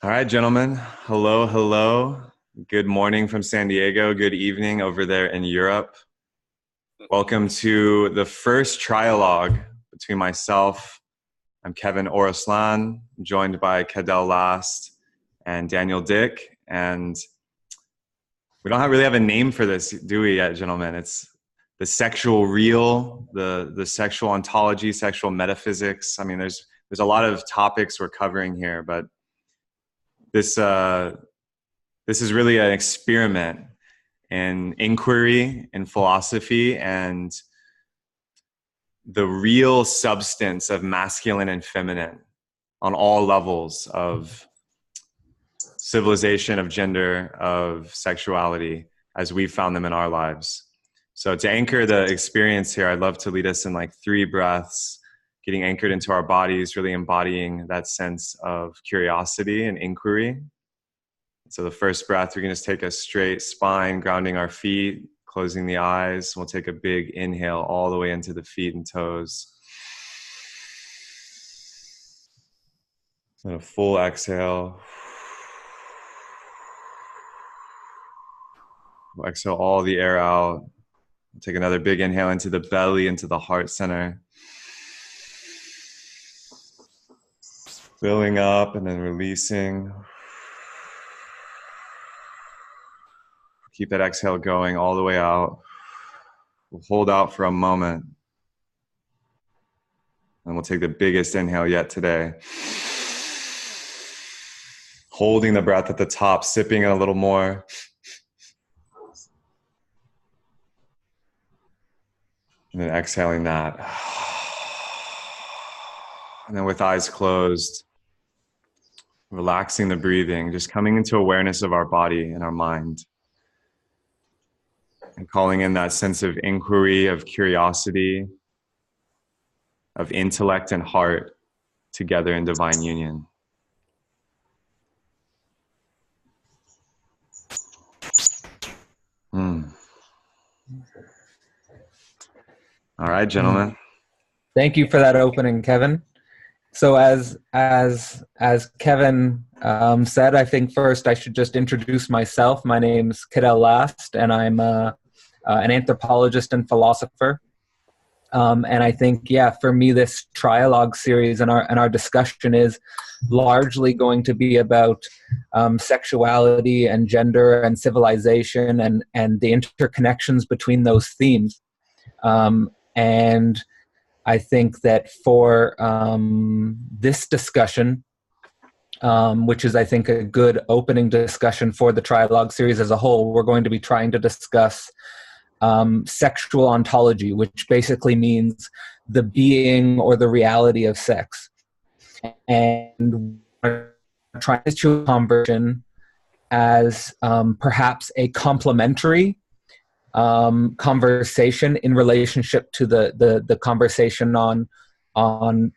All right, gentlemen. Hello, hello. Good morning from San Diego. Good evening over there in Europe. Welcome to the first Trialogue between myself. I'm Kevin Oroslan, joined by Cadell Last and Daniel Dick. And we don't really have a name for this, do we yet, gentlemen? It's the sexual real, the sexual ontology, sexual metaphysics. I mean, there's a lot of topics we're covering here, but this is really an experiment in inquiry in philosophy and the real substance of masculine and feminine on all levels of civilization, of gender, of sexuality, as we found them in our lives. So to anchor the experience here, I'd love to lead us in like 3 breaths, getting anchored into our bodies, really embodying that sense of curiosity and inquiry. So the first breath, we're going to just take a straight spine, grounding our feet, closing the eyes. We'll take a big inhale all the way into the feet and toes. And a full exhale. We'll exhale all the air out. We'll take another big inhale into the belly, into the heart center. Filling up and then releasing. Keep that exhale going all the way out. We'll hold out for a moment. And we'll take the biggest inhale yet today. Holding the breath at the top, sipping it a little more. And then exhaling that. And then with eyes closed, relaxing the breathing, just coming into awareness of our body and our mind. And calling in that sense of inquiry, of curiosity, of intellect and heart together in divine union. All right, gentlemen. Thank you for that opening, Kevin. So as Kevin said, I think first I should just introduce myself. My name's Cadell Last, and I'm an anthropologist and philosopher. And I think, for me, this Trialogue series and our discussion is largely going to be about sexuality and gender and civilization and the interconnections between those themes. And I think that for this discussion, which is, I think, a good opening discussion for the Trialogue series as a whole, we're going to be trying to discuss sexual ontology, which basically means the being or the reality of sex. And we're trying to conversion as perhaps a complementary conversation in relationship to the conversation on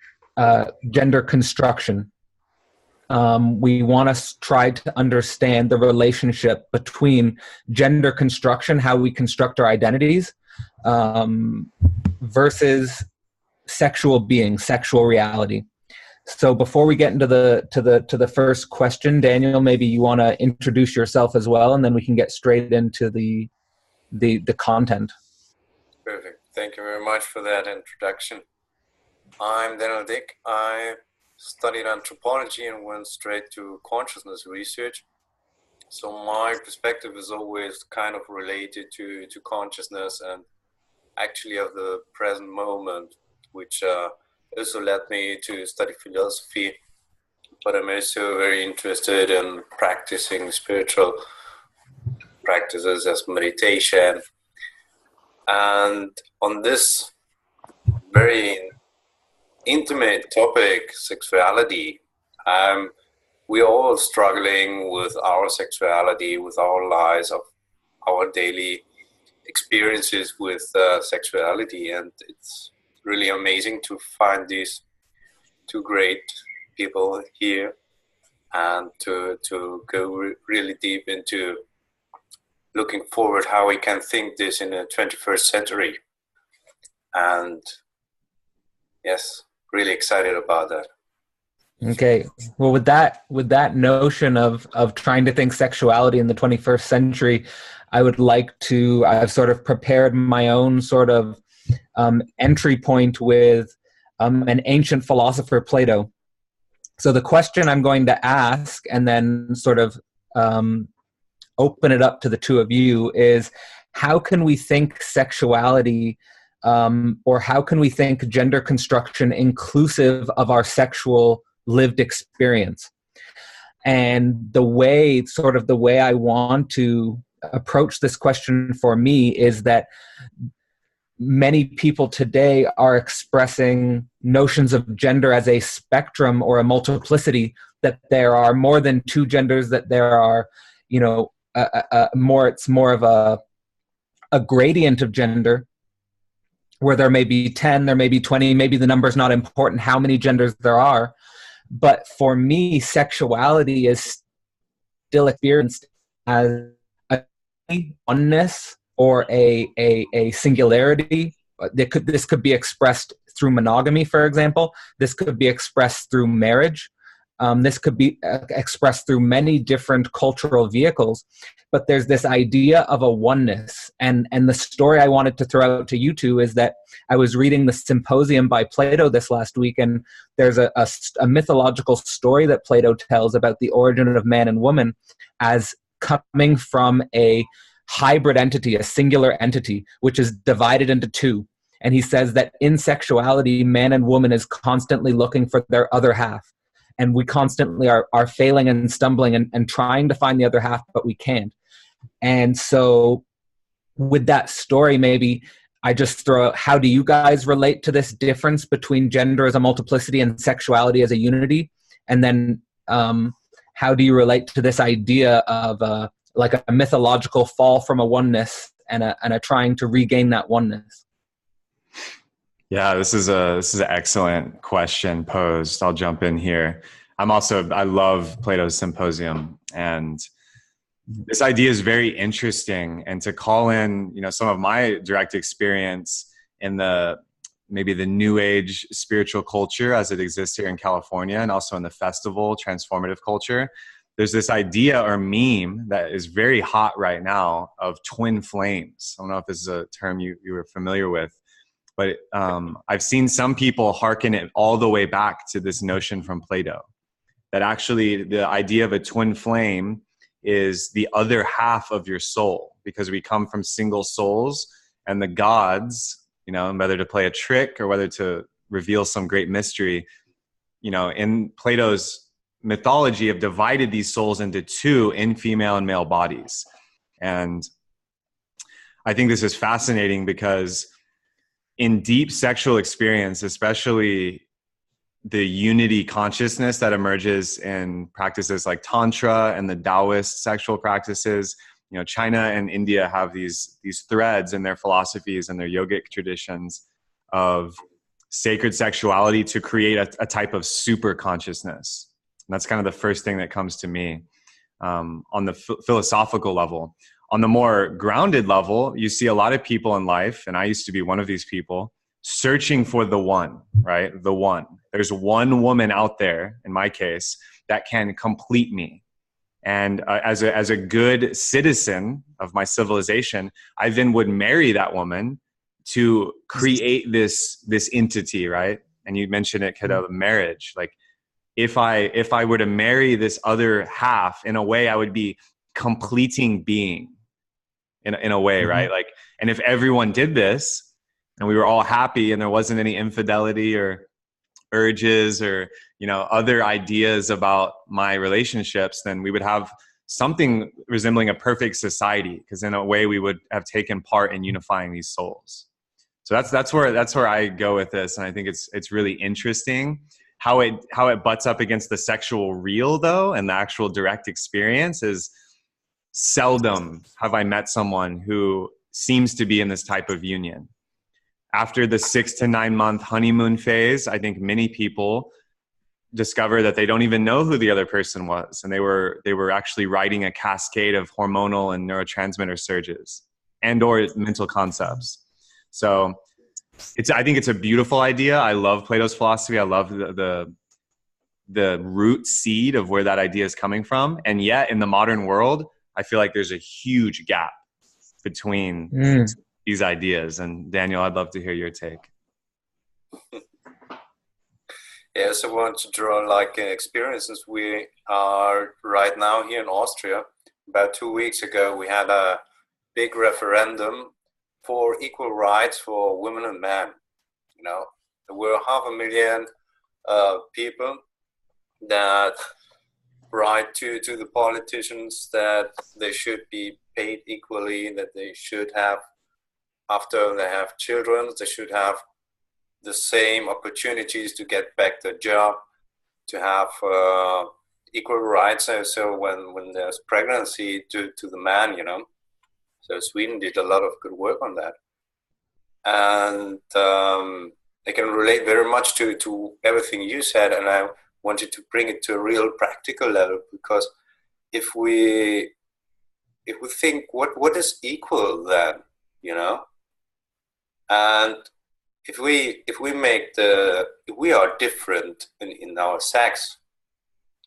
gender construction. We want to try to understand the relationship between gender construction, how we construct our identities, versus sexual being, sexual reality. So before we get into the first question, Daniel, maybe you want to introduce yourself as well, and then we can get straight into the content. Perfect. Thank you very much for that introduction. I'm Daniel Dick. I studied anthropology and went straight to consciousness research. So my perspective is always kind of related to consciousness and actually of the present moment, which also led me to study philosophy. But I'm also very interested in practicing spiritual practices as meditation. And on this very intimate topic, sexuality, we're all struggling with our sexuality, with our lives, of our daily experiences with sexuality. And it's really amazing to find these 2 great people here and to go really deep into looking forward how we can think this in the 21st century. And yes, really excited about that. Okay. Well, with that notion of trying to think sexuality in the 21st century, I've sort of prepared my own sort of entry point with an ancient philosopher, Plato. So the question I'm going to ask, and then sort of open it up to the two of you, is how can we think sexuality, or how can we think gender construction inclusive of our sexual lived experience? And the way I want to approach this question for me is that many people today are expressing notions of gender as a spectrum or a multiplicity, that there are more than two genders, that there are, it's more of a gradient of gender, where there may be 10, there may be 20, maybe the number's not important, how many genders there are. But for me, sexuality is still experienced as a oneness or a singularity. This could be expressed through monogamy, for example. This could be expressed through marriage. This could be expressed through many different cultural vehicles. But there's this idea of a oneness. And the story I wanted to throw out to you two is that I was reading the Symposium by Plato this last week, and there's a mythological story that Plato tells about the origin of man and woman as coming from a hybrid entity, a singular entity, which is divided into two. And he says that in sexuality, man and woman is constantly looking for their other half. And we constantly are failing and stumbling and trying to find the other half, but we can't. And so with that story, maybe I just throw out, how do you guys relate to this difference between gender as a multiplicity and sexuality as a unity? And then how do you relate to this idea of like a mythological fall from a oneness and a trying to regain that oneness? Yeah, this is an excellent question posed. I'll jump in here. I love Plato's Symposium, and this idea is very interesting. And to call in, some of my direct experience in maybe the new age spiritual culture as it exists here in California, and also in the festival transformative culture, there's this idea or meme that is very hot right now of twin flames. I don't know if this is a term you were familiar with. But I've seen some people hearken it all the way back to this notion from Plato, that actually the idea of a twin flame is the other half of your soul, because we come from single souls, and the gods, whether to play a trick or whether to reveal some great mystery, in Plato's mythology have divided these souls into two, in female and male bodies. And I think this is fascinating because in deep sexual experience, especially the unity consciousness that emerges in practices like Tantra and the Taoist sexual practices, China and India have these threads in their philosophies and their yogic traditions of sacred sexuality to create a type of super consciousness. And that's kind of the first thing that comes to me on the philosophical level. On the more grounded level, you see a lot of people in life, and I used to be one of these people, searching for the one, right? The one. There's one woman out there, in my case, that can complete me. And as a good citizen of my civilization, I then would marry that woman to create this entity, right? And you mentioned it, Cadell, marriage. Like, if I were to marry this other half, in a way, I would be completing being. In a way, right? Like, and if everyone did this and we were all happy and there wasn't any infidelity or urges or, other ideas about my relationships, then we would have something resembling a perfect society, because in a way we would have taken part in unifying these souls. So that's where I go with this. And I think it's really interesting how it butts up against the sexual real, though, and the actual direct experience is seldom have I met someone who seems to be in this type of union. After the 6 to 9 month honeymoon phase, I think many people discover that they don't even know who the other person was, and they were actually riding a cascade of hormonal and neurotransmitter surges and or mental concepts. So I think it's a beautiful idea. I love Plato's philosophy. I love the the root seed of where that idea is coming from. And yet in the modern world, I feel like there's a huge gap between these ideas. And Daniel, I'd love to hear your take. Yes, I want to draw like experiences. We are right now here in Austria. About 2 weeks ago, we had a big referendum for equal rights for women and men. You know, there were 500,000 people that write to the politicians that they should be paid equally, that they should have, after they have children, they should have the same opportunities to get back their job, to have equal rights. So when there's pregnancy to the man, you know. So Sweden did a lot of good work on that. And I can relate very much to everything you said, and I wanted to bring it to a real practical level, because if we think what is equal then, you know, and if we are different in our sex,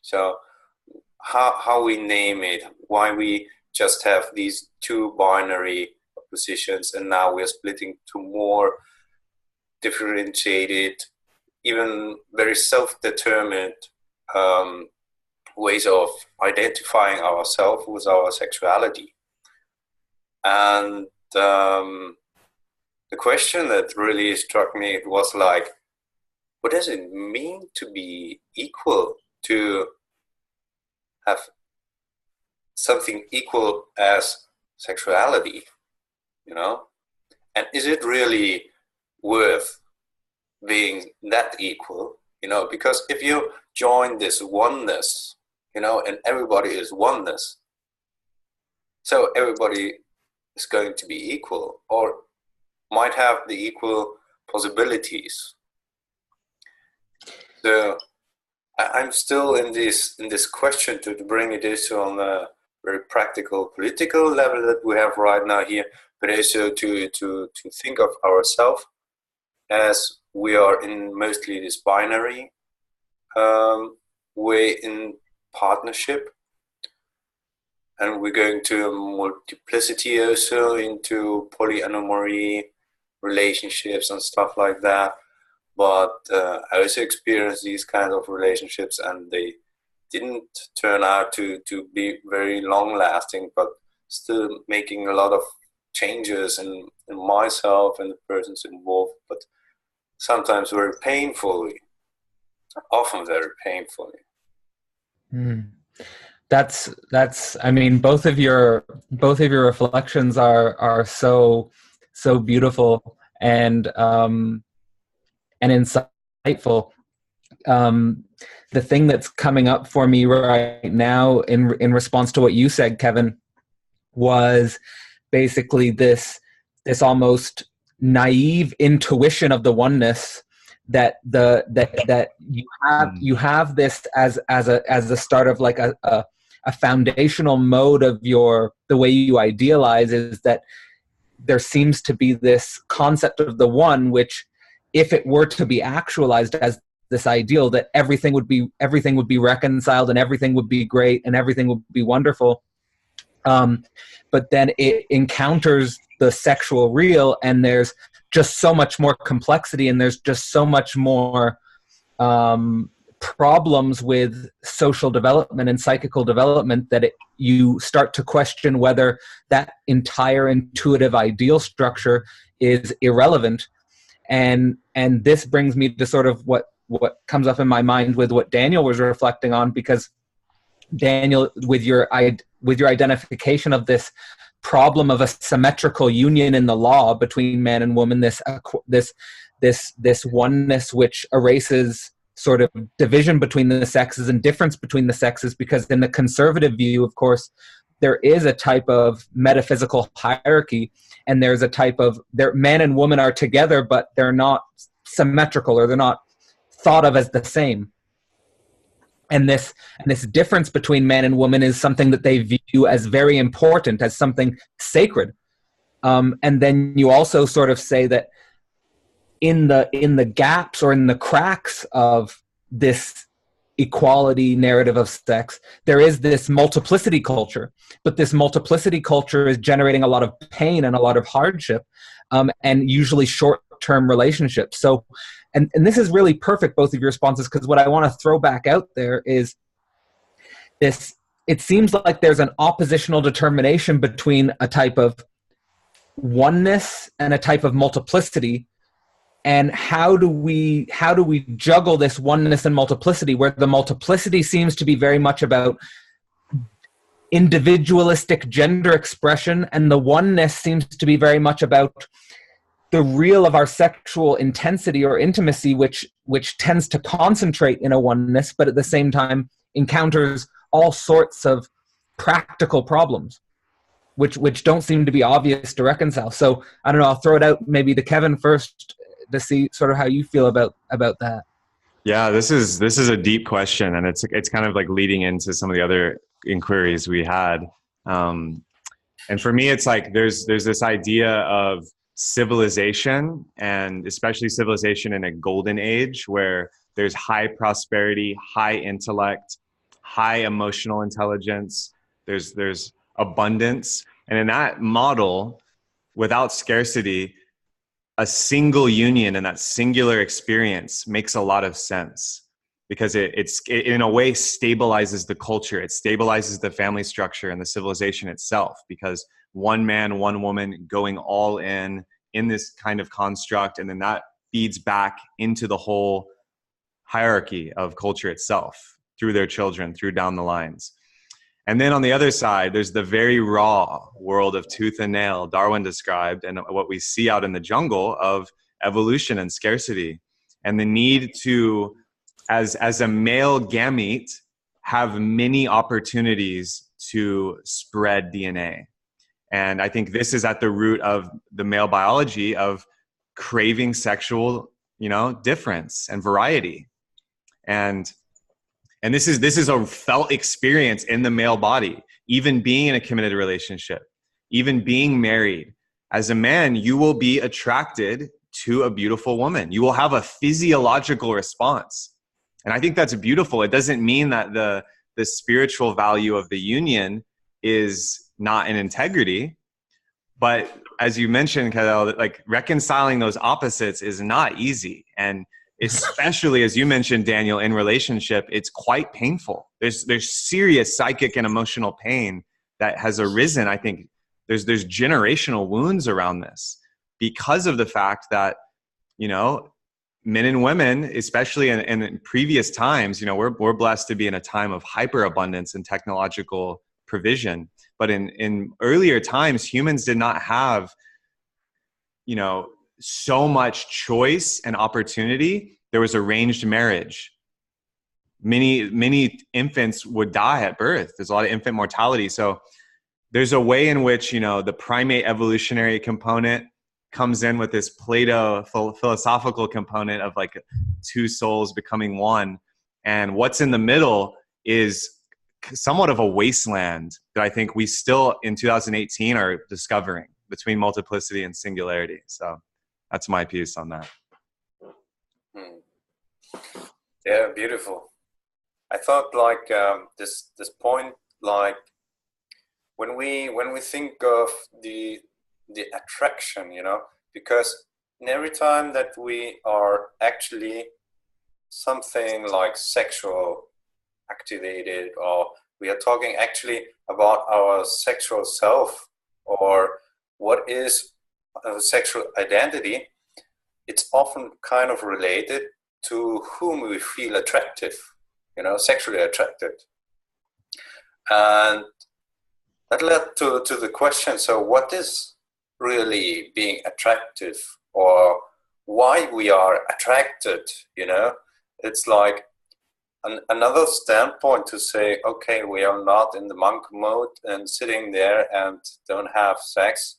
so how we name it, why we just have these two binary positions, and now we're splitting to more differentiated, even very self-determined ways of identifying ourselves with our sexuality. And the question that really struck me was like, what does it mean to be equal, to have something equal as sexuality, you know? And is it really worth being that equal, you know? Because if you join this oneness, you know, and everybody is oneness, so everybody is going to be equal, or might have the equal possibilities. So I'm still in this question to bring it also on a very practical political level that we have right now here, but also to think of ourselves as we are in mostly this binary way in partnership, and we're going to multiplicity also, into polyamory relationships and stuff like that. But I also experienced these kinds of relationships, and they didn't turn out to be very long lasting, but still making a lot of changes in myself and the persons involved, but sometimes very painfully, often very painfully. That's I mean, both of your reflections are so beautiful and insightful. The thing that's coming up for me right now in response to what you said, Kevin, was basically this almost naive intuition of the oneness that you have this as a start of like a foundational mode of the way you idealize, is that there seems to be this concept of the one, which, if it were to be actualized as this ideal, that everything would be reconciled and everything would be great and everything would be wonderful. But then it encounters the sexual real, and there's just so much more complexity, and there's just so much more problems with social development and psychical development that you start to question whether that entire intuitive ideal structure is irrelevant. And this brings me to sort of what comes up in my mind with what Daniel was reflecting on, because Daniel, with your identification of this problem of a symmetrical union in the law between man and woman, this oneness which erases sort of division between the sexes and difference between the sexes, because in the conservative view, of course, there is a type of metaphysical hierarchy, and there's a type of man and woman are together, but they're not symmetrical, or they're not thought of as the same. And this difference between man and woman is something that they view as very important, as something sacred. And then you also sort of say that in the gaps or in the cracks of this equality narrative of sex, there is this multiplicity culture, but this multiplicity culture is generating a lot of pain and a lot of hardship, and usually short-term relationships. So, and this is really perfect, both of your responses, because what I want to throw back out there is this: it seems like there's an oppositional determination between a type of oneness and a type of multiplicity. And how do we juggle this oneness and multiplicity, where the multiplicity seems to be very much about individualistic gender expression, and the oneness seems to be very much about the real of our sexual intensity or intimacy, which tends to concentrate in a oneness, but at the same time encounters all sorts of practical problems, which don't seem to be obvious to reconcile. So I don't know, I'll throw it out maybe to Kevin first, to see sort of how you feel about that. Yeah, this is a deep question, and it's kind of like leading into some of the other inquiries we had. And for me, it's like there's this idea of civilization, and especially civilization in a golden age where there's high prosperity, high intellect, high emotional intelligence. There's abundance, and in that model, without scarcity, a single union and that singular experience makes a lot of sense, because it in a way stabilizes the culture. It stabilizes the family structure and the civilization itself, because one man, one woman going all in this kind of construct, and then that feeds back into the whole hierarchy of culture itself through their children, through down the lines. And then on the other side, there's the very raw world of tooth and nail Darwin described, and what we see out in the jungle of evolution and scarcity, and the need to, as a male gamete, have many opportunities to spread DNA. And I think this is at the root of the male biology of craving sexual, difference and variety. And this is a felt experience in the male body, even being in a committed relationship, even being married. As a man, you will be attracted to a beautiful woman. You will have a physiological response. And I think that's beautiful. It doesn't mean that the spiritual value of the union is not in integrity. But as you mentioned, Cadell, like reconciling those opposites is not easy. And especially, as you mentioned, Daniel, in relationship, it's quite painful. There's serious psychic and emotional pain that has arisen. I think there's generational wounds around this because of the fact that, men and women, especially in previous times, we're blessed to be in a time of hyperabundance and technological provision. But in earlier times, humans did not have, so much choice and opportunity. There was arranged marriage. Many infants would die at birth. There's a lot of infant mortality. So there's a way in which, the primate evolutionary component comes in with this Plato philosophical component of like two souls becoming one. And what's in the middle is somewhat of a wasteland that I think we still in 2018 are discovering between multiplicity and singularity. So that's my piece on that. Yeah, beautiful. I thought like this point, like when we think of the attraction, because in every time that we are actually something like sexual activated, or we are talking actually about our sexual self, or what is a sexual identity, it's often kind of related to whom we feel attractive, sexually attracted. And that led to the question, so what is really being attractive, or why we are attracted? It's like another standpoint to say, okay, we are not in the monk mode and sitting there and don't have sex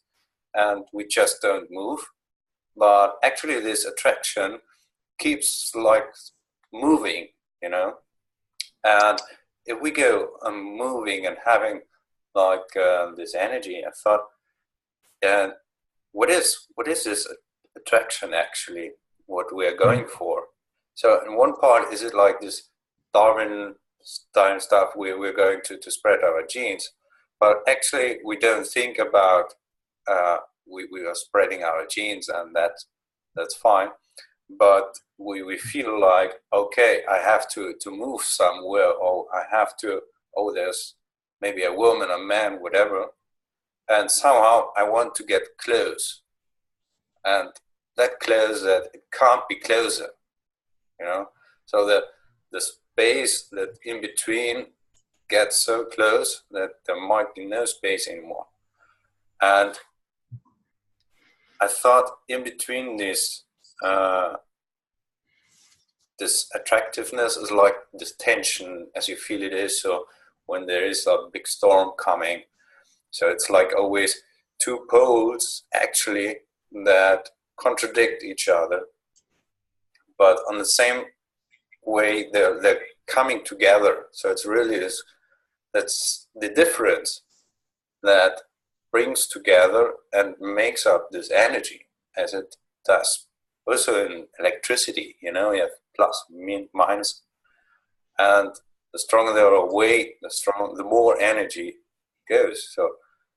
and we just don't move, but actually this attraction keeps like moving, and if we go moving and having like this energy, I thought, what is this attraction actually, what we are going for? So in one part, is it like this Darwin time stuff, we're going to spread our genes. But actually, we don't think about we are spreading our genes, and that's fine. But we feel like, okay, I have to move somewhere, or I have to, oh, there's maybe a woman, a man, whatever, and somehow I want to get close. And that close, that it can't be closer, you know? So the space that in between gets so close that there might be no space anymore. And I thought in between this attractiveness is like this tension as you feel it is. So when there is a big storm coming, so it's like always two poles actually that contradict each other, but on the same way they're coming together. So it's really this, that's the difference that brings together and makes up this energy, as it does also in electricity. You know, you have plus, minus, and the stronger they are away, the more energy goes. So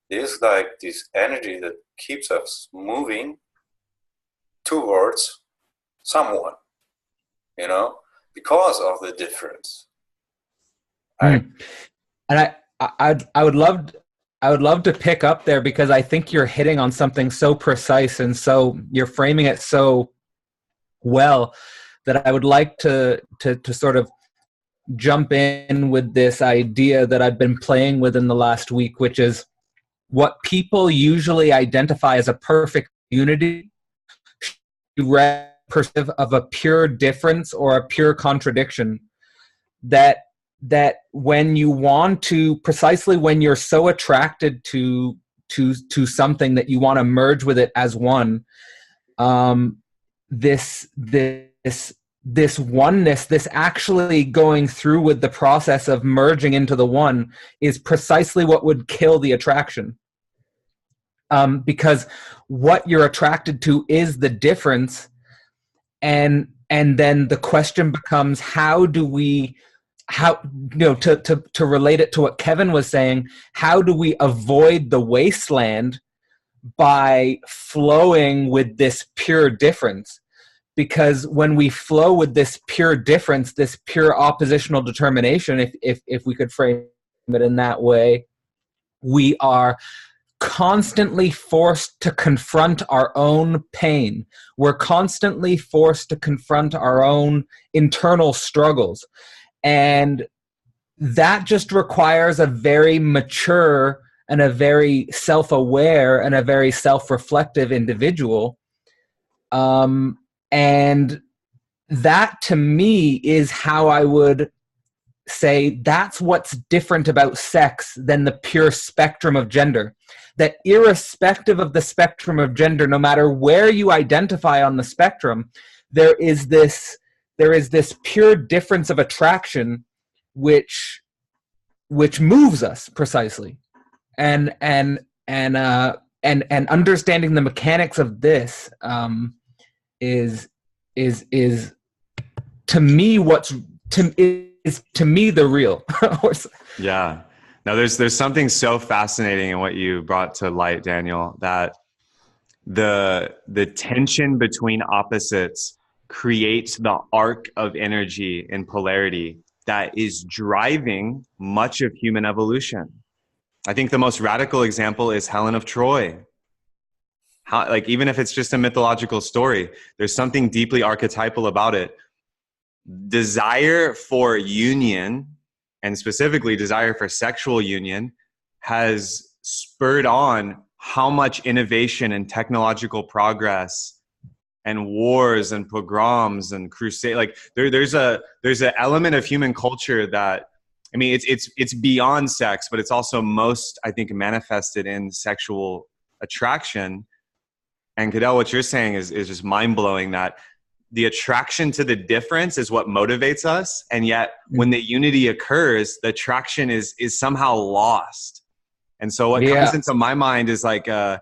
there's like this energy that keeps us moving towards someone, you know, because of the difference. And I would love to pick up there, because I think you're hitting on something so precise, and so you're framing it so well, that I would like to sort of jump in with this idea that I've been playing with in the last week, which is what people usually identify as a perfect unity perspective of a pure difference or a pure contradiction. That when you want to, precisely when you're so attracted to something that you want to merge with it as one, this oneness, this actually going through with the process of merging into the one, is precisely what would kill the attraction. Because what you're attracted to is the difference, and then the question becomes, how, you know, to relate it to what Kevin was saying, how do we avoid the wasteland by flowing with this pure difference? Because when we flow with this pure difference, this pure oppositional determination, if we could frame it in that way, we are constantly forced to confront our own pain. We're constantly forced to confront our own internal struggles. And that just requires a very mature and a very self-aware and a very self-reflective individual. And that, to me, is how I would say that's what's different about sex than the pure spectrum of gender. That irrespective of the spectrum of gender, no matter where you identify on the spectrum, there is this pure difference of attraction which moves us precisely. And understanding the mechanics of this is to me the real. Yeah. Now there's something so fascinating in what you brought to light, Daniel, that the tension between opposites creates the arc of energy and polarity that is driving much of human evolution. I think the most radical example is Helen of Troy. How, like, even if it's just a mythological story, there's something deeply archetypal about it. Desire for union, and specifically desire for sexual union, has spurred on how much innovation and technological progress and wars and pogroms and crusade. Like there's an element of human culture that, I mean, it's beyond sex, but it's also most, I think, manifested in sexual attraction. And Cadell, what you're saying is just mind-blowing, that the attraction to the difference is what motivates us. And yet when the unity occurs, the attraction is somehow lost. And so what comes into my mind is like a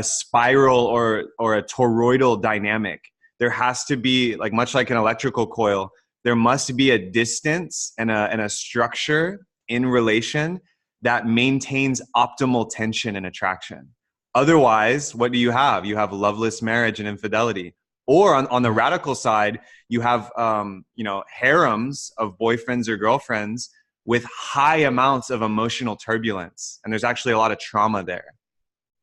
spiral or a toroidal dynamic. There has to be, like, much like an electrical coil, there must be a distance and a structure in relation that maintains optimal tension and attraction. Otherwise, what do you have? You have loveless marriage and infidelity. Or on the radical side, you have harems of boyfriends or girlfriends with high amounts of emotional turbulence. And there's actually a lot of trauma there.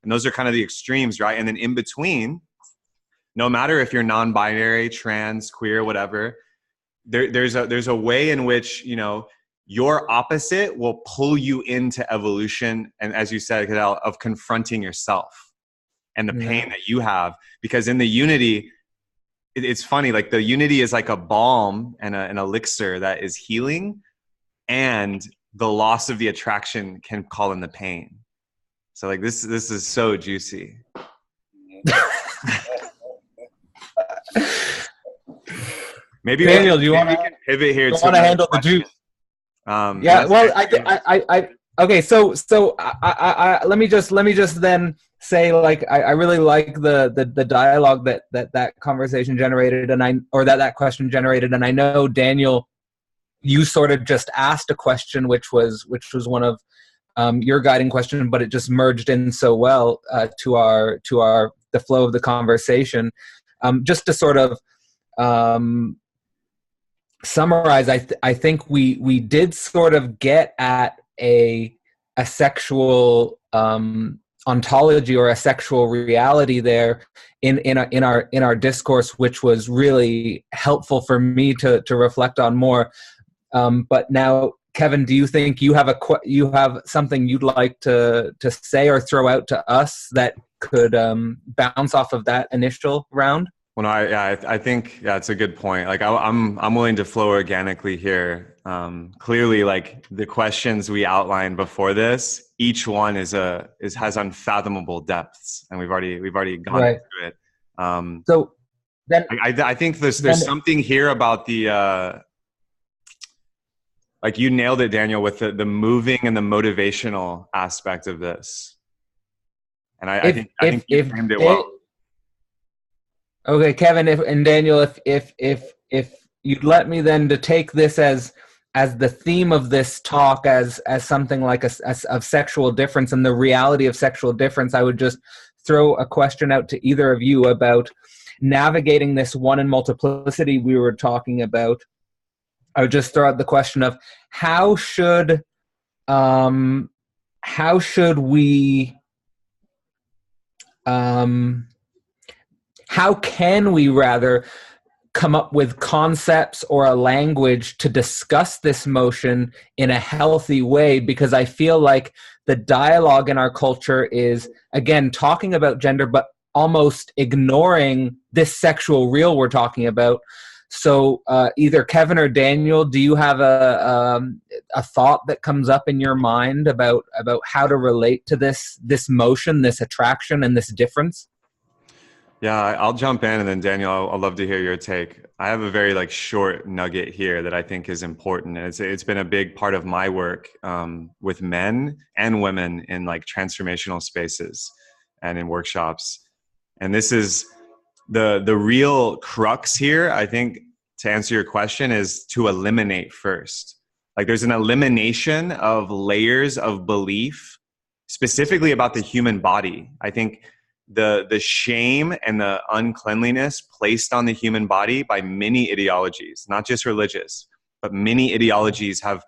And those are kind of the extremes, right? And then in between, no matter if you're non-binary, trans, queer, whatever, there's a way in which, your opposite will pull you into evolution. And as you said, Cadell, of confronting yourself and the pain that you have. Because in the unity, it's funny, like the unity is like a balm and an elixir that is healing, and the loss of the attraction can call in the pain. So like this is so juicy. Maybe Daniel, do you want to pivot here? Do you want to handle the juice? Yeah. Well, okay. So let me just then say, like, I really like the dialogue that conversation generated, that question generated, and I know, Daniel, you sort of just asked a question which was one of your guiding question, but it just merged in so well to the flow of the conversation. Just to sort of summarize, I think we did sort of get at a sexual ontology or a sexual reality there in our discourse, which was really helpful for me to reflect on more. But now, Kevin, do you think you have something you'd like to say or throw out to us that could bounce off of that initial round? Well, I think it's a good point. Like I'm willing to flow organically here. Clearly, like the questions we outlined before this, each one has unfathomable depths, and we've already gone into it. So then I think there's something here about the like you nailed it, Daniel, with the moving and the motivational aspect of this. And I think you framed it well. Okay, Kevin and Daniel, if you'd let me then to take this as the theme of this talk as something like of sexual difference and the reality of sexual difference, I would just throw a question out to either of you about navigating this one in multiplicity we were talking about. I would just throw out the question of how can we rather come up with concepts or a language to discuss this motion in a healthy way? Because I feel like the dialogue in our culture is, again, talking about gender, but almost ignoring this sexual real we're talking about. So either Kevin or Daniel, do you have a thought that comes up in your mind about how to relate to this motion, this attraction, and this difference? Yeah, I'll jump in, and then Daniel, I'd love to hear your take. I have a very short nugget here that I think is important, and it's been a big part of my work with men and women in transformational spaces and in workshops. And this is the real crux here, I think, to answer your question, is to eliminate first. There's an elimination of layers of belief, specifically about the human body. I think the shame and the uncleanliness placed on the human body by many ideologies, not just religious, but many ideologies have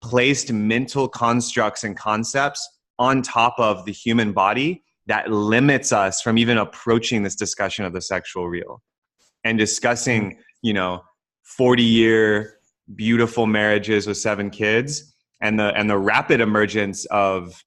placed mental constructs and concepts on top of the human body that limits us from even approaching this discussion of the sexual real and discussing, 40-year beautiful marriages with 7 kids and the rapid emergence of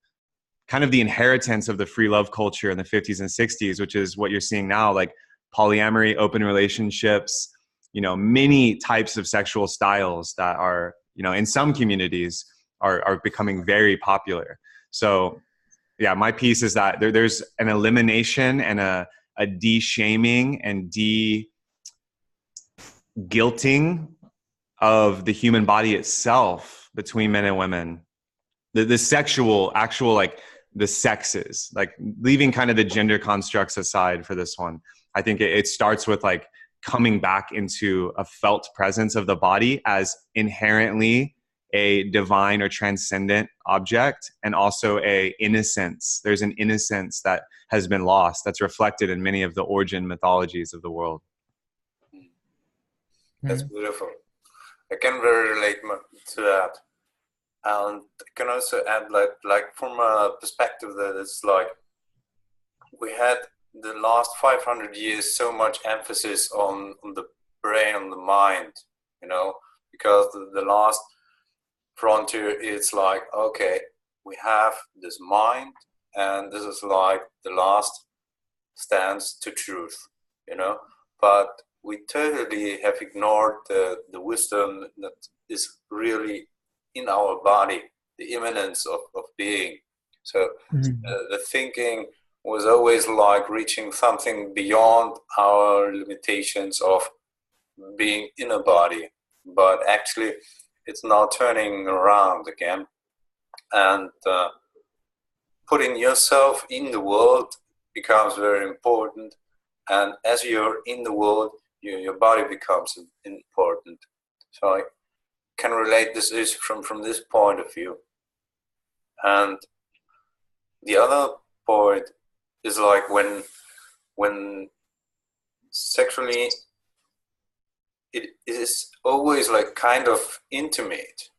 kind of the inheritance of the free love culture in the 50s and 60s, which is what you're seeing now, like polyamory, open relationships, many types of sexual styles that are, in some communities are becoming very popular. So yeah, my piece is that there's an elimination and a de-shaming and de-guilting of the human body itself between men and women. The sexual, actual, the sexes, leaving kind of the gender constructs aside for this one. I think it starts with coming back into a felt presence of the body as inherently a divine or transcendent object, and also a innocence. There's an innocence that has been lost that's reflected in many of the origin mythologies of the world. That's beautiful. I can very relate to that. And I can also add, like from a perspective that it's like, we had the last 500 years so much emphasis on the brain, on the mind, you know, because the last frontier is like, okay, we have this mind, and this is like the last stance to truth, you know. But we totally have ignored the wisdom that is really in our body, the immanence of being. So the thinking was always like reaching something beyond our limitations of being in a body, but actually it's now turning around again, and putting yourself in the world becomes very important. And as you're in the world, your body becomes important. So I can relate this issue from this point of view. And the other point is like when sexually, it is always like kind of intimate,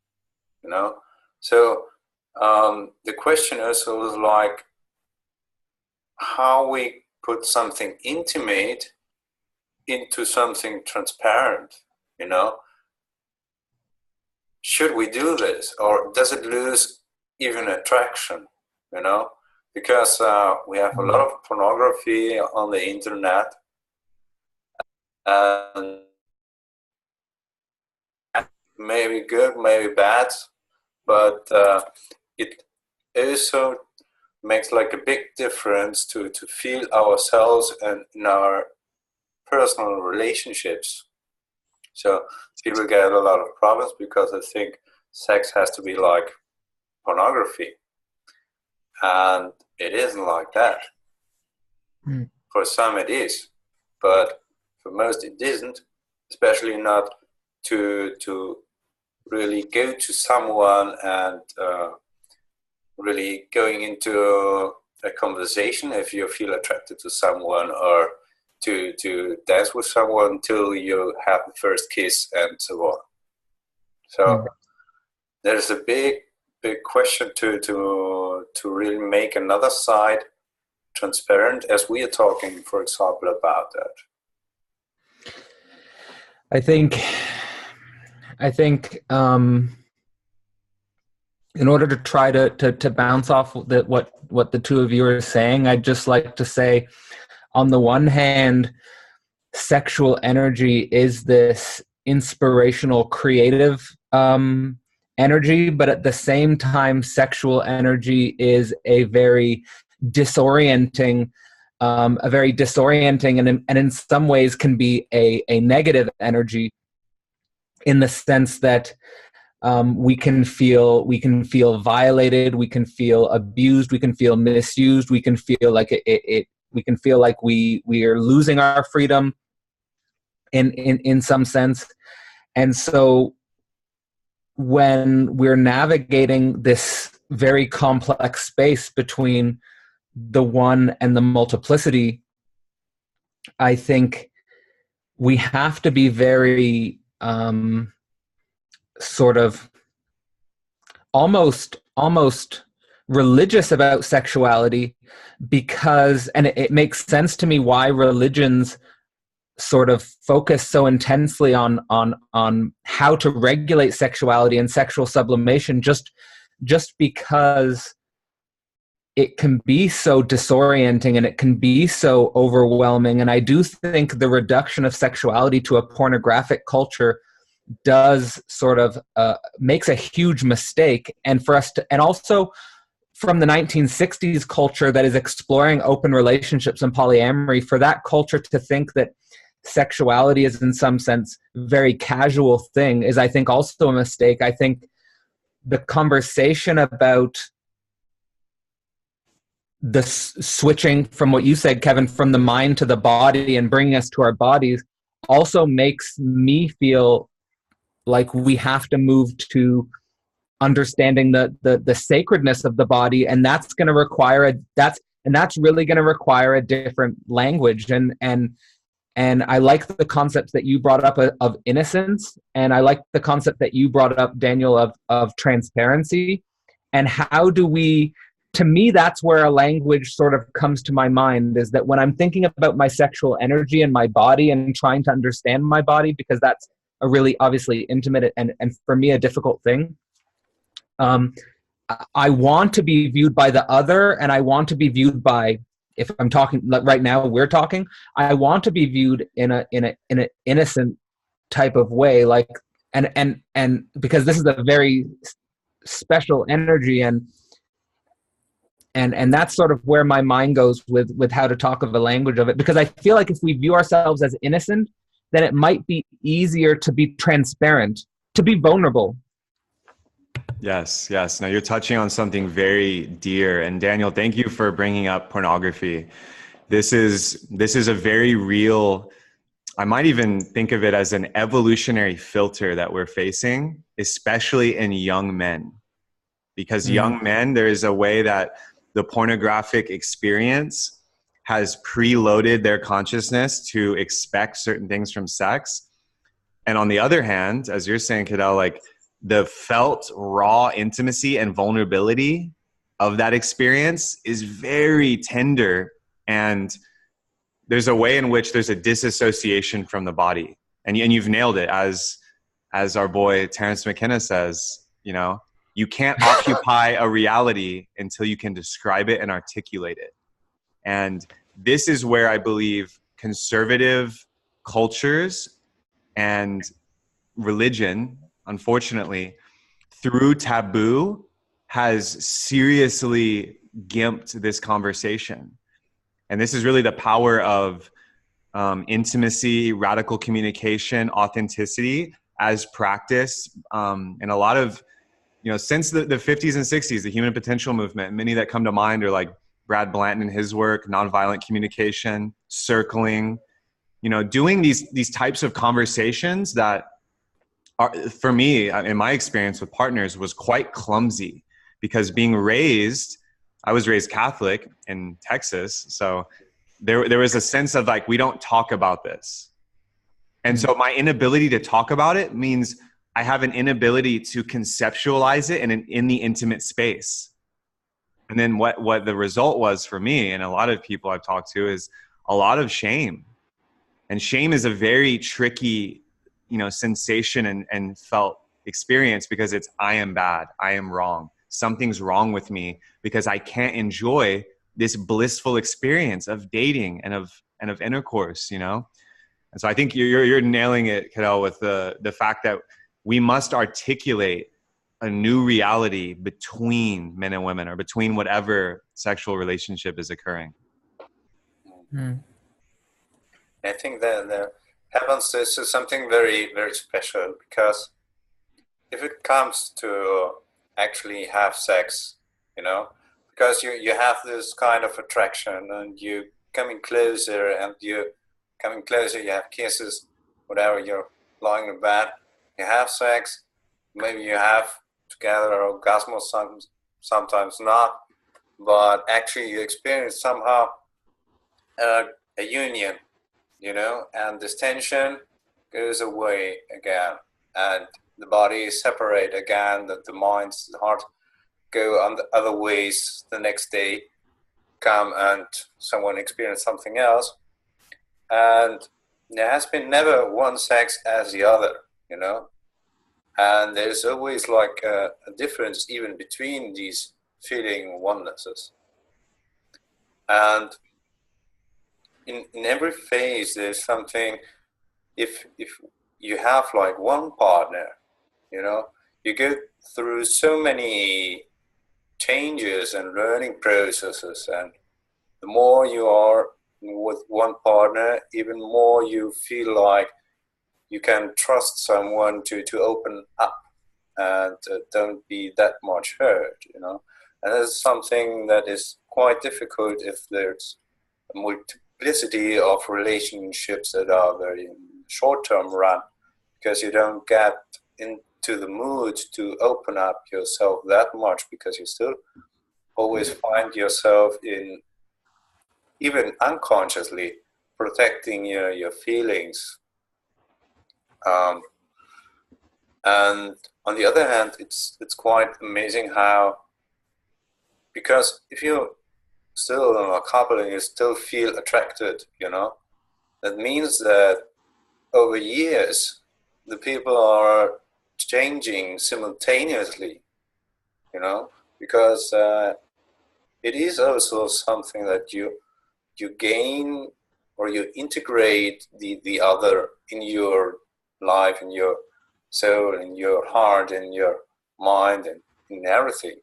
you know. So the question also is like how we put something intimate into something transparent, you know. Should we do this, or does it lose even attraction, you know? Because we have a lot of pornography on the internet, and maybe good, maybe bad, but it also makes like a big difference to feel ourselves and in our personal relationships. So people get a lot of problems because they think sex has to be like pornography, and it isn't like that. For some it is, but for most it isn't, especially not to really go to someone and really going into a conversation if you feel attracted to someone, or to dance with someone till you have the first kiss and so on. So there's a big question to really make another side transparent, as we are talking, for example, about that. I think in order to try to bounce off what the two of you are saying, I'd just like to say, on the one hand, sexual energy is this inspirational, creative energy, but at the same time, sexual energy is a very disorienting and in some ways can be a negative energy, in the sense that we can feel violated, we can feel abused, we can feel misused, we can feel like we can feel like we are losing our freedom in some sense. And so when we're navigating this very complex space between the one and the multiplicity, I think we have to be very sort of almost religious about sexuality, because, and it makes sense to me why religions sort of focus so intensely on how to regulate sexuality and sexual sublimation, just because it can be so disorienting and it can be so overwhelming. And I do think the reduction of sexuality to a pornographic culture does sort of makes a huge mistake. And for us to, and also from the 1960s culture that is exploring open relationships and polyamory, for that culture to think that sexuality is in some sense a very casual thing is, I think, also a mistake. I think the conversation about the switching from what you said, Kevin, from the mind to the body and bringing us to our bodies, also makes me feel like we have to move to understanding the sacredness of the body, and that's going to require that's really going to require a different language. And I like the concepts that you brought up of innocence, and I like the concept that you brought up, Daniel, of transparency. And how do we, to me, that's where a language sort of comes to my mind, is that when I'm thinking about my sexual energy and my body and trying to understand my body, because that's a really obviously intimate and for me a difficult thing. I want to be viewed by the other, and I want to be viewed by, if I'm talking like right now, we're talking, I want to be viewed in an innocent type of way, like, and because this is a very special energy, and that's sort of where my mind goes with how to talk of a language of it, because I feel like if we view ourselves as innocent, then it might be easier to be transparent, to be vulnerable. Yes. Now you're touching on something very dear. And Daniel, thank you for bringing up pornography. This is a very real, I might even think of it as an evolutionary filter that we're facing, especially in young men. Because young men, there is a way that the pornographic experience has preloaded their consciousness to expect certain things from sex. And on the other hand, as you're saying, Cadell, like, the felt raw intimacy and vulnerability of that experience is very tender. And there's a way in which there's a disassociation from the body. And you've nailed it. As our boy Terrence McKenna says, you know, you can't occupy a reality until you can describe it and articulate it. And this is where I believe conservative cultures and religion, unfortunately, through taboo, has seriously gimped this conversation. And this is really the power of intimacy, radical communication, authenticity as practice. And a lot of, since the 50s and 60s, the human potential movement, many that come to mind are like Brad Blanton and his work, nonviolent communication, circling, doing these types of conversations that are, for me, in my experience with partners, was quite clumsy, because I was raised Catholic in Texas. So there was a sense of like, we don't talk about this. And so my inability to talk about it means I have an inability to conceptualize it in the intimate space. And then what the result was for me and a lot of people I've talked to is a lot of shame. And shame is a very tricky, sensation and felt experience, because it's, I am bad, I am wrong, something's wrong with me, because I can't enjoy this blissful experience of dating and of intercourse, And so I think you're nailing it, Cadell, with the fact that we must articulate a new reality between men and women, or between whatever sexual relationship is occurring. I think that the heavens is something very, very special, because if it comes to actually have sex, because you have this kind of attraction, and you coming closer, you have kisses, whatever, you're lying in bed, you have sex, maybe you have together orgasms, sometimes not, but actually you experience somehow a union, and this tension goes away again, and the body is separate again, that the mind, the heart go on the other ways. The next day come and someone experience something else, and there has been never one sex as the other, and there's always like a difference even between these feeling onenesses. And in every phase there's something. If you have like one partner, you go through so many changes and learning processes, and the more you are with one partner, even more you feel like you can trust someone to open up and don't be that much hurt, and that's something that is quite difficult if there's a multiplicity of relationships that are very short-term run, because you don't get into the mood to open up yourself that much, because you still always find yourself in, even unconsciously, protecting your feelings. And on the other hand, it's quite amazing how, because if you still in a couple and you still feel attracted, that means that over years the people are changing simultaneously, because it is also something that you gain, or you integrate the other in your life, in your soul, in your heart, in your mind, and in everything.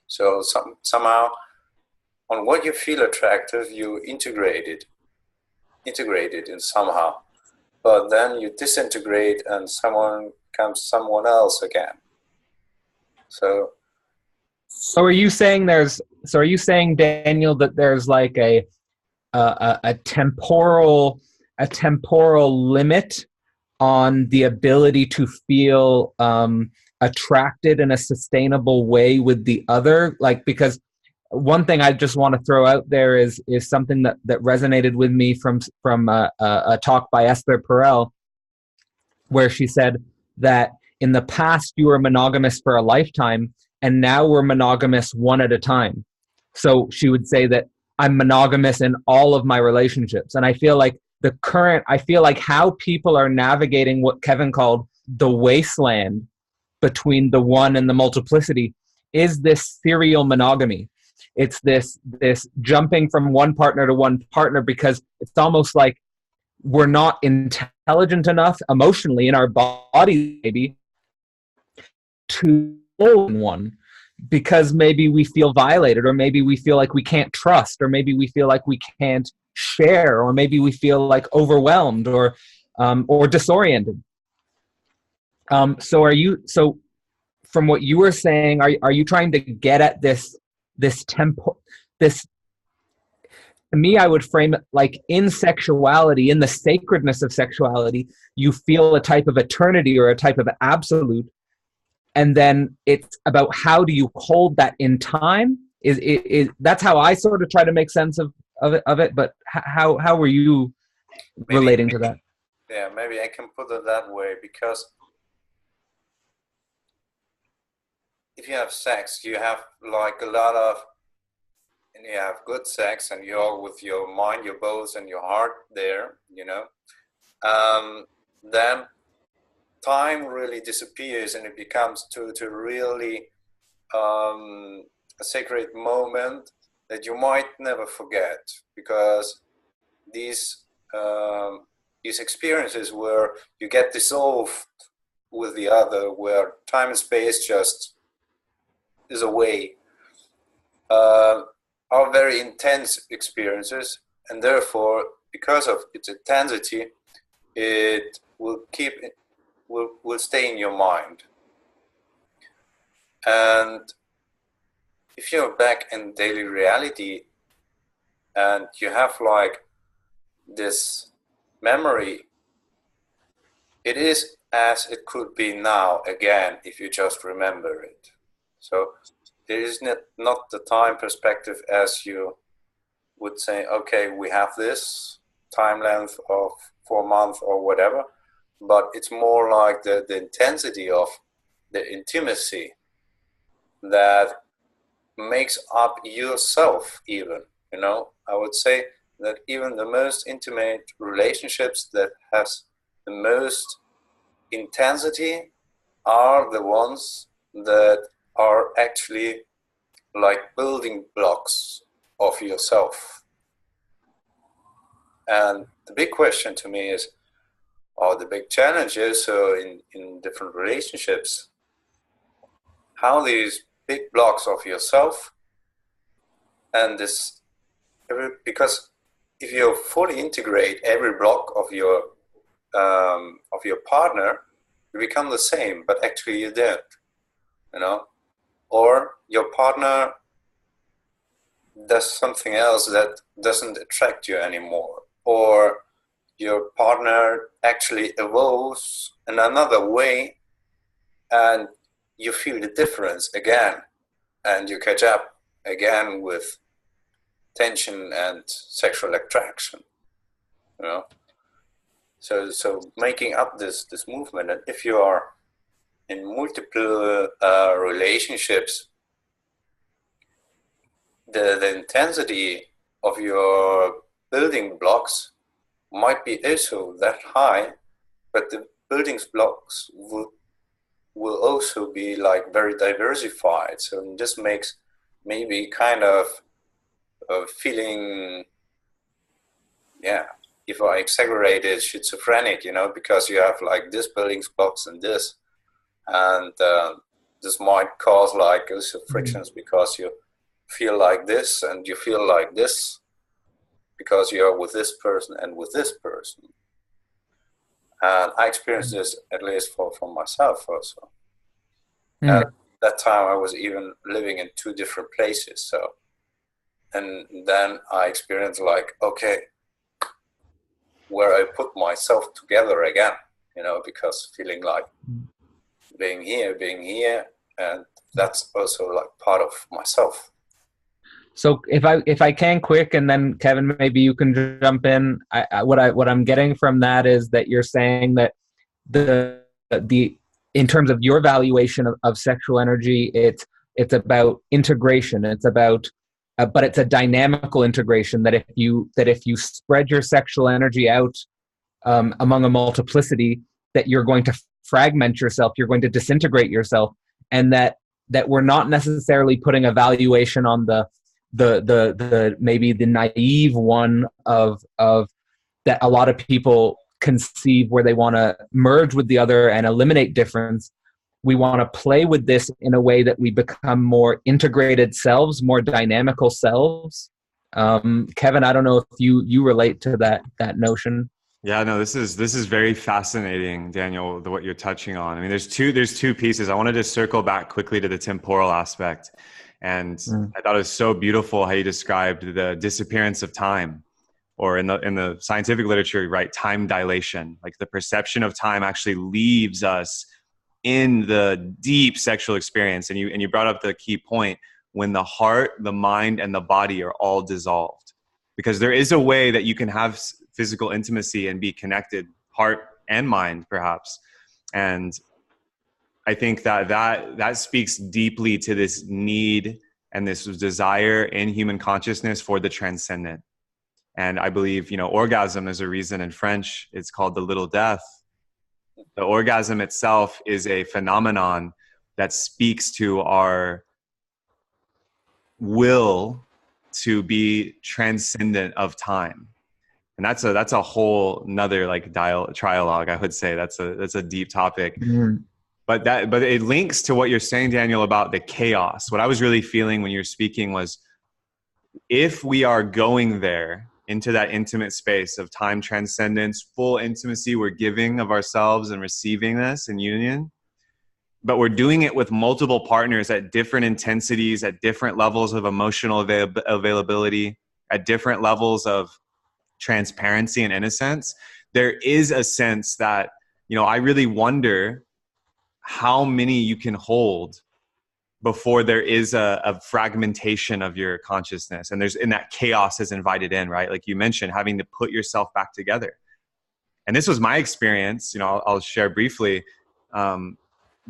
So somehow, on what you feel attractive, you integrate it in somehow. But then you disintegrate, and someone becomes someone else again. So are you saying Daniel, that there's like a temporal limit on the ability to feel attracted in a sustainable way with the other? Like, because one thing I just want to throw out there is something that resonated with me from a talk by Esther Perel, where she said that in the past you were monogamous for a lifetime, and now we're monogamous one at a time. So she would say that I'm monogamous in all of my relationships. And I feel like how people are navigating what Kevin called the wasteland between the one and the multiplicity is this serial monogamy. It's this jumping from one partner to one partner, because it's almost like we're not intelligent enough emotionally in our body, maybe, to hold one, because maybe we feel violated, or maybe we feel like we can't trust, or maybe we feel like we can't share, or maybe we feel like overwhelmed or disoriented. So from what you were saying, are you trying to get at this tempo? This, to me, I would frame it like, in sexuality, in the sacredness of sexuality, you feel a type of eternity or a type of absolute, and then it's about how do you hold that in time. Is that's how I sort of try to make sense of it. But how were you relating to that? Yeah, maybe I can put it that way, because if you have sex, you have like a lot of, and you have good sex, and you're with your mind, your bones, and your heart there, then time really disappears, and it becomes to really a sacred moment that you might never forget, because these experiences where you get dissolved with the other, where time and space just is away, are very intense experiences, and therefore, because of its intensity, it will stay in your mind. And if you're back in daily reality and you have like this memory, it is as it could be now again, if you just remember it. So there is not the time perspective as you would say, okay, we have this time length of 4 months or whatever, but it's more like the intensity of the intimacy that makes up yourself even, I would say that even the most intimate relationships that has the most intensity are the ones that are actually like building blocks of yourself. And the big question to me is, or the big challenge is, in different relationships, how these big blocks of yourself and this, because if you fully integrate every block of your partner, you become the same, but actually you don't, or your partner does something else that doesn't attract you anymore, or your partner actually evolves in another way, and you feel the difference again, and you catch up again with tension and sexual attraction, you know. So making up this movement, and if you are in multiple relationships, the intensity of your building blocks might be also that high, but the building blocks will also be like very diversified. So this makes maybe kind of feeling, yeah, if I exaggerated, schizophrenic, you know, because you have like this building blocks and this, and this might cause like also frictions because you feel like this and you feel like this because you're with this person and with this person. And I experienced this at least for myself also. At that time I was even living in 2 different places. So, and then I experienced like, okay, where I put myself together again, you know, because feeling like being here, and that's also like part of myself. So if I can quick, and then Kevin, maybe you can jump in. What I'm getting from that is that you're saying that the in terms of your valuation of sexual energy, it's about integration. It's about but it's a dynamical integration. That if you spread your sexual energy out among a multiplicity, that you're going to fragment yourself. You're going to disintegrate yourself, and that we're not necessarily putting a valuation on the maybe the naive one of that a lot of people conceive, where they want to merge with the other and eliminate difference. We want to play with this in a way that we become more integrated selves, more dynamical selves. Kevin, I don't know if you relate to that notion. Yeah, no, this is very fascinating, Daniel, what you're touching on. I mean, there's two pieces. I wanted to circle back quickly to the temporal aspect. And I thought it was so beautiful how you described the disappearance of time, or in the scientific literature, right, time dilation. Like the perception of time actually leaves us in the deep sexual experience. And you brought up the key point, when the heart, the mind, and the body are all dissolved. Because there is a way that you can have physical intimacy and be connected, heart and mind, perhaps. And I think that speaks deeply to this need and this desire in human consciousness for the transcendent. And I believe, orgasm is a reason in French it's called the little death. The orgasm itself is a phenomenon that speaks to our will to be transcendent of time. And that's a whole nother like trialogue, I would say. That's a deep topic. But it links to what you're saying, Daniel, about the chaos. What I was really feeling when you were speaking was, if we are going there into that intimate space of time transcendence, full intimacy, we're giving of ourselves and receiving this in union, but we're doing it with multiple partners at different intensities, at different levels of emotional availability, at different levels of transparency and innocence. There is a sense that, I really wonder how many you can hold before there is a fragmentation of your consciousness. And that chaos is invited in, right? Like you mentioned, having to put yourself back together. And this was my experience, I'll share briefly,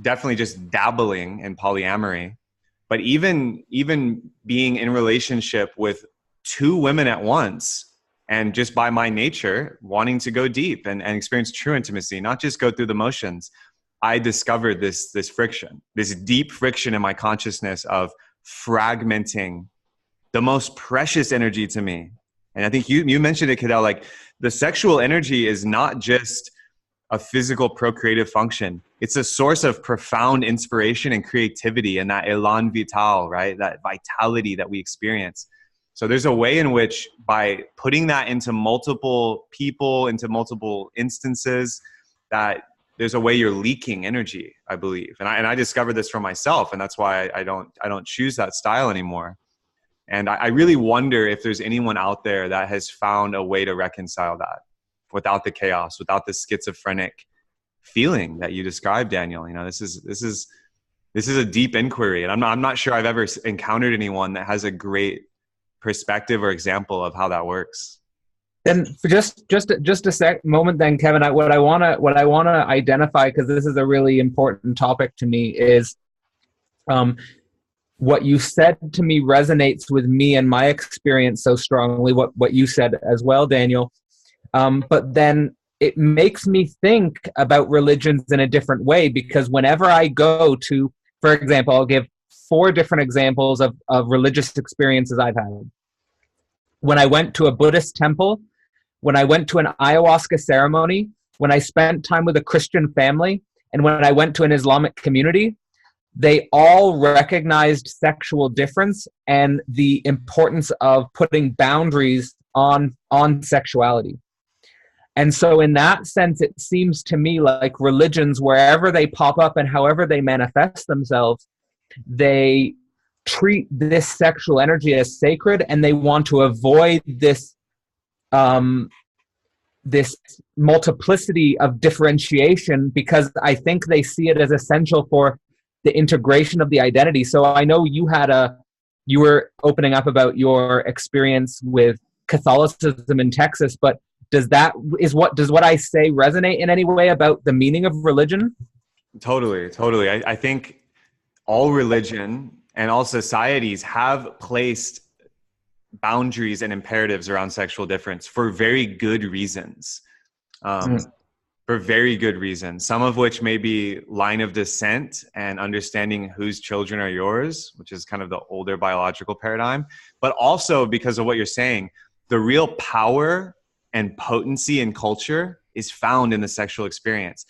definitely just dabbling in polyamory, but even being in relationship with 2 women at once, and just by my nature, wanting to go deep and experience true intimacy, not just go through the motions, I discovered this friction, this deep friction in my consciousness of fragmenting the most precious energy to me. And I think you mentioned it, Cadell, like the sexual energy is not just a physical procreative function. It's a source of profound inspiration and creativity, and that élan vital, right? That vitality that we experience. So there's a way in which, by putting that into multiple people, into multiple instances, that there's a way you're leaking energy, I believe. And I discovered this for myself, and that's why I don't choose that style anymore. And I really wonder if there's anyone out there that has found a way to reconcile that without the chaos, without the schizophrenic feeling that you described, Daniel. You know, this is a deep inquiry, and I'm not sure I've ever encountered anyone that has a great perspective or example of how that works. Then for just a moment, then Kevin, what I wanna identify, because this is a really important topic to me, is what you said to me resonates with me and my experience so strongly. What you said as well, Daniel, but then it makes me think about religions in a different way, because whenever I go to, for example, I'll give 4 different examples of religious experiences I've had. When I went to a Buddhist temple, when I went to an ayahuasca ceremony, when I spent time with a Christian family, and when I went to an Islamic community, they all recognized sexual difference and the importance of putting boundaries on sexuality. And so in that sense, it seems to me like religions, wherever they pop up and however they manifest themselves, they treat this sexual energy as sacred, and they want to avoid this this multiplicity of differentiation, because I think they see it as essential for the integration of the identity. So I know you were opening up about your experience with Catholicism in Texas, but does what I say resonate in any way about the meaning of religion? Totally. I think all religion and all societies have placed boundaries and imperatives around sexual difference for very good reasons. For very good reasons, some of which may be line of descent and understanding whose children are yours, which is kind of the older biological paradigm, but also because of what you're saying, the real power and potency in culture is found in the sexual experience.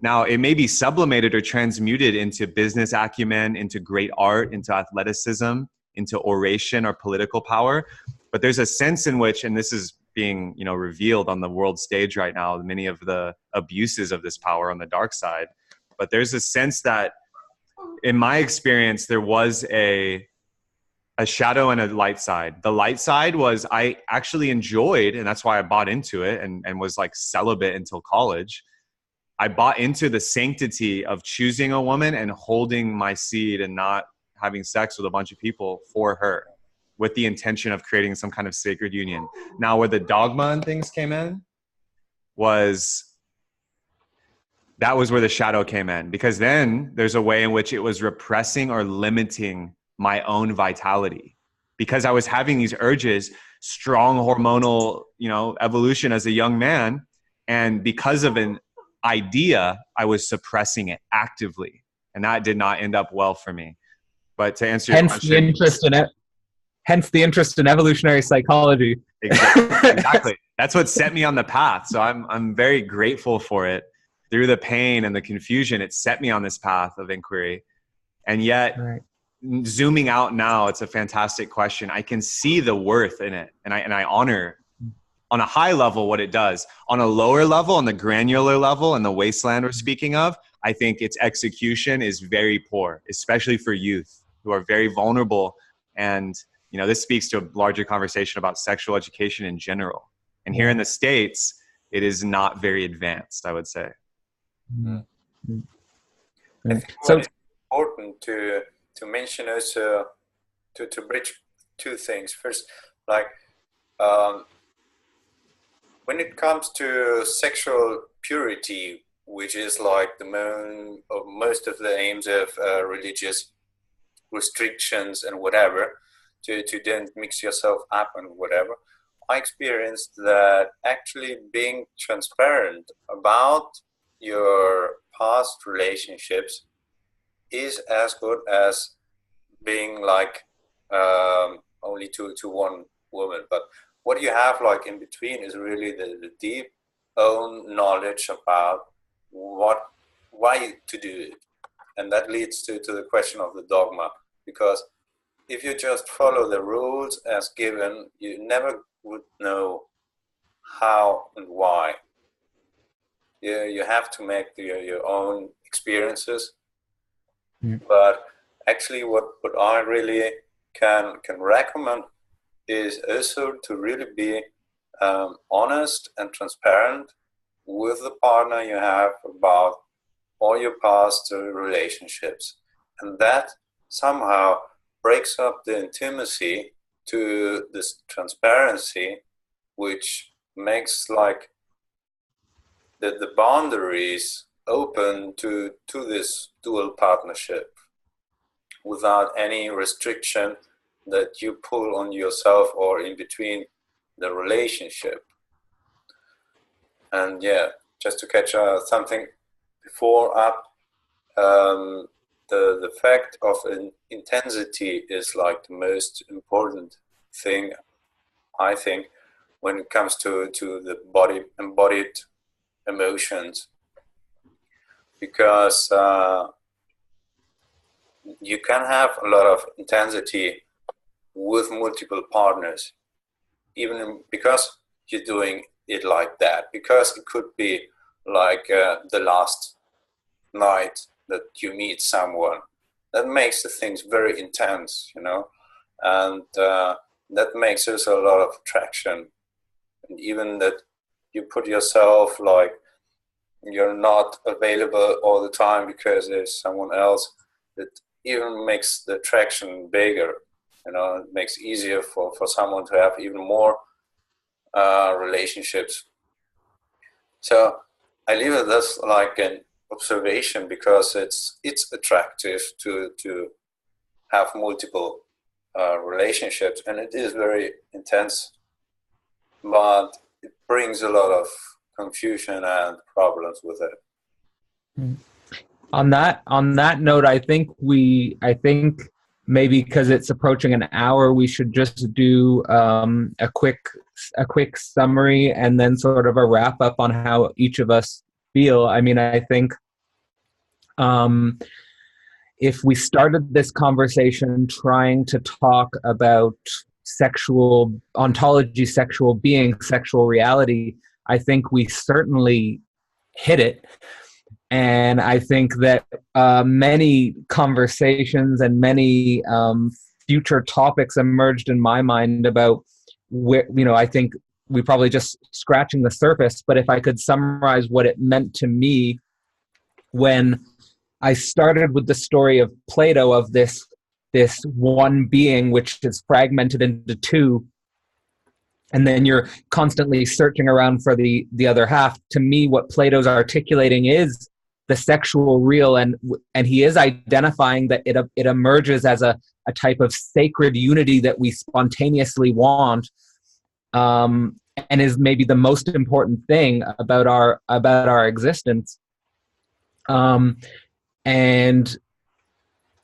Now, it may be sublimated or transmuted into business acumen, into great art, into athleticism, into oration or political power, but there's a sense in which, and this is being, you know, revealed on the world stage right now, many of the abuses of this power on the dark side. But there's a sense that, in my experience, there was a shadow and a light side. The light side was I actually enjoyed, and that's why I bought into it and was like celibate until college. I bought into the sanctity of choosing a woman and holding my seed and not having sex with a bunch of people for her, with the intention of creating some kind of sacred union. Now, where the dogma and things came in that was where the shadow came in, because then there's a way in which it was repressing or limiting my own vitality, because I was having these urges, strong hormonal, you know, evolution as a young man. And because of an idea, I was suppressing it actively. And that did not end up well for me. But to answer your question, hence the interest in evolutionary psychology. Exactly. That's what set me on the path. So I'm very grateful for it. Through the pain and the confusion, it set me on this path of inquiry. And yet, zooming out now, it's a fantastic question. I can see the worth in it, and I honor on a high level what it does. On a lower level, on the granular level, in the wasteland we're speaking of, I think its execution is very poor, especially for youth who are very vulnerable. And you know, this speaks to a larger conversation about sexual education in general. And here in the States, it is not very advanced, I would say. Mm-hmm. I think it's important to mention also, to bridge 2 things. First, like when it comes to sexual purity, which is like most of the aims of religious restrictions and whatever, to don't mix yourself up and whatever, I experienced that actually being transparent about your past relationships is as good as being like only to one woman. But what you have like in between is really the deep own knowledge about why to do it. And that leads to the question of the dogma, because if you just follow the rules as given, you never would know how and why. You have to make your own experiences. But actually what I really can recommend is also to really be honest and transparent with the partner you have about all your past relationships. And that somehow breaks up the intimacy to this transparency, which makes like the boundaries open to this dual partnership without any restriction that you pull on yourself or in between the relationship. And yeah, just to catch something before up, the fact of an intensity is like the most important thing, I think, when it comes to the body embodied emotions, because you can have a lot of intensity with multiple partners, even because you're doing it like that, because it could be like the last night that you meet someone. That makes the things very intense, you know, and that makes us a lot of attraction. And even that you put yourself like you're not available all the time because there's someone else, that even makes the attraction bigger. You know, it makes it easier for someone to have even more relationships. So I leave it as like an observation, because it's attractive to have multiple relationships, and it is very intense, but it brings a lot of confusion and problems with it. On that note, I think maybe because it's approaching an hour, we should just do a quick summary and then sort of a wrap up on how each of us feel. I mean, I think if we started this conversation trying to talk about sexual ontology, sexual being, sexual reality, I think we certainly hit it. And I think that many conversations and many future topics emerged in my mind about where, you know, I think we probably just scratching the surface. But if I could summarize what it meant to me when I started with the story of Plato, of this one being which is fragmented into two, and then you're constantly searching around for the other half. To me, what Plato's articulating is the sexual real, and he is identifying that it emerges as a type of sacred unity that we spontaneously want, and is maybe the most important thing about our existence. And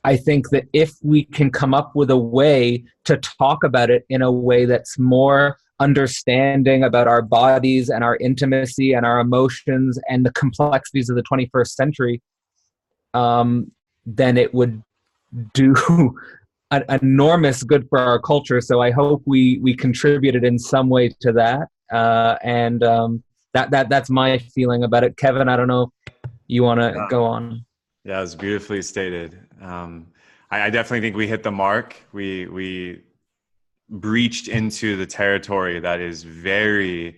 I think that if we can come up with a way to talk about it in a way that's more understanding about our bodies and our intimacy and our emotions and the complexities of the 21st century, then it would do an enormous good for our culture. So I hope we contributed in some way to that. And that's my feeling about it. Kevin, I don't know if you want to go on. Yeah, it was beautifully stated. I definitely think we hit the mark. We breached into the territory that is very,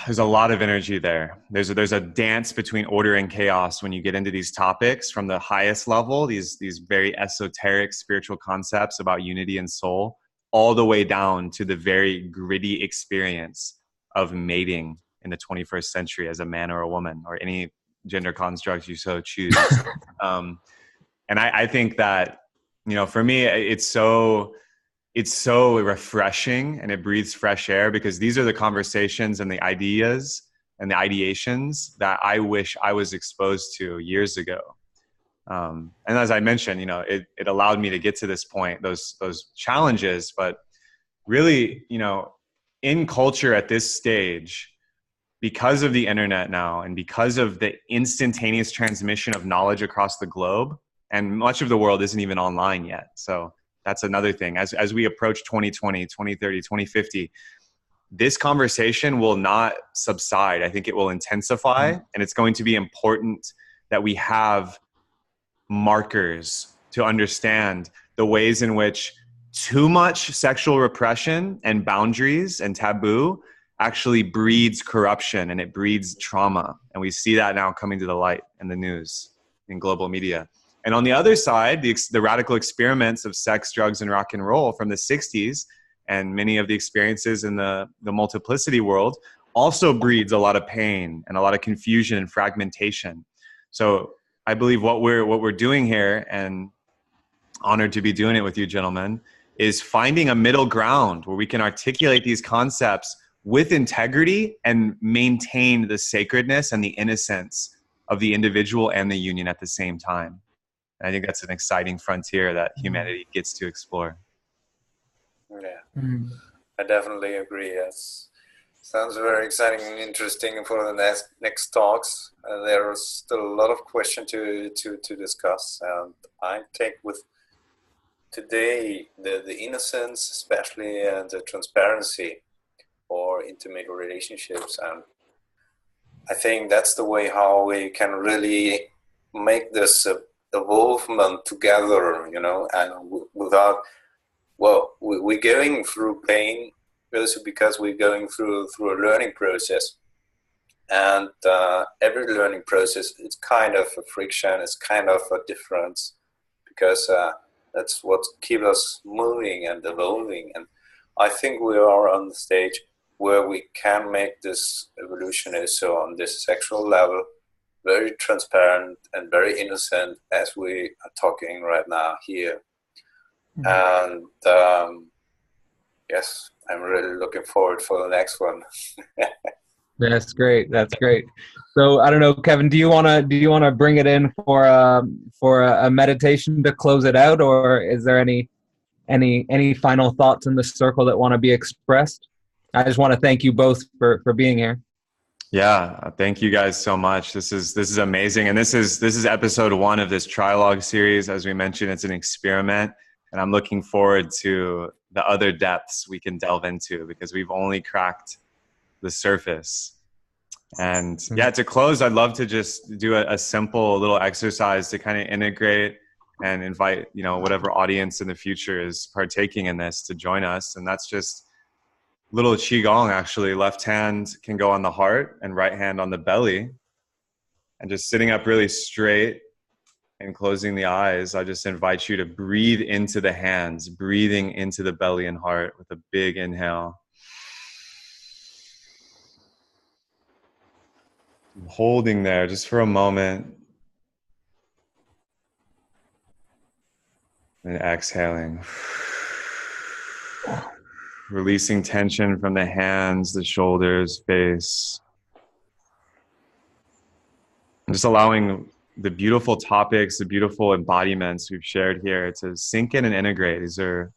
there's a lot of energy there. There's a dance between order and chaos when you get into these topics from the highest level, these very esoteric spiritual concepts about unity and soul, all the way down to the very gritty experience of mating in the 21st century as a man or a woman, or any gender constructs you so choose. And I think that, you know, for me, it's so refreshing, and it breathes fresh air, because these are the conversations and the ideas and the ideations that I wish I was exposed to years ago. And as I mentioned, you know, it allowed me to get to this point, those challenges, but really, you know, in culture at this stage, because of the internet now, and because of the instantaneous transmission of knowledge across the globe, and much of the world isn't even online yet. So that's another thing. As we approach 2020, 2030, 2050, this conversation will not subside. I think it will intensify, and it's going to be important that we have markers to understand the ways in which too much sexual repression and boundaries and taboo actually breeds corruption and it breeds trauma. And we see that now coming to the light in the news, in global media. And on the other side, the radical experiments of sex, drugs, and rock and roll from the 60s and many of the experiences in the multiplicity world also breeds a lot of pain and a lot of confusion and fragmentation. So I believe what we're doing here, and honored to be doing it with you gentlemen, is finding a middle ground where we can articulate these concepts with integrity and maintain the sacredness and the innocence of the individual and the union at the same time. And I think that's an exciting frontier that humanity gets to explore. Yeah, I definitely agree. Yes. Sounds very exciting and interesting for the next talks. There is still a lot of questions to discuss. And I take with today the innocence, especially, and the transparency for intimate relationships. And I think that's the way how we can really make this evolvement together, you know, and without, well, we're going through pain also because we're going through a learning process. And every learning process is kind of a friction, it's kind of a difference, because that's what keeps us moving and evolving. And I think we are on the stage where we can make this evolution also on this sexual level very transparent and very innocent, as we are talking right now here. And yes, I'm really looking forward for the next one. That's great. That's great. So I don't know, Kevin, do you want to bring it in for a meditation to close it out, or is there any final thoughts in the circle that want to be expressed? I just want to thank you both for being here. Yeah, thank you guys so much. This is amazing, and this is episode 1 of this Trialogue series. As we mentioned, it's an experiment, and I'm looking forward to the other depths we can delve into, because we've only cracked the surface. And yeah, to close, I'd love to just do a simple little exercise to kind of integrate and invite, you know, whatever audience in the future is partaking in this to join us. And that's just little qigong, actually. Left hand can go on the heart and right hand on the belly. And just sitting up really straight and closing the eyes, I just invite you to breathe into the hands, breathing into the belly and heart with a big inhale. Holding there just for a moment. And exhaling. Releasing tension from the hands, the shoulders, face. And just allowing the beautiful topics, the beautiful embodiments we've shared here to sink in and integrate. These are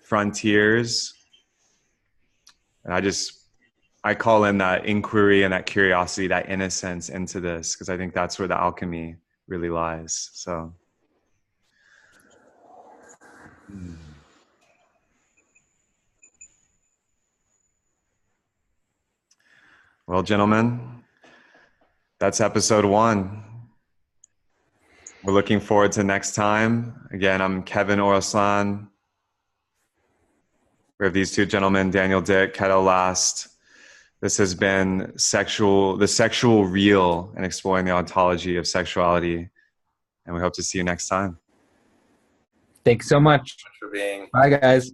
frontiers. And I call in that inquiry and that curiosity, that innocence into this, because I think that's where the alchemy really lies. So. Well, gentlemen, that's episode 1. We're looking forward to next time. Again, I'm Kevin Oroslan. We have these two gentlemen, Daniel Dick, Cadell Last. This has been the sexual real, and exploring the ontology of sexuality. And we hope to see you next time. Thanks so much. Thanks for being. Bye, guys.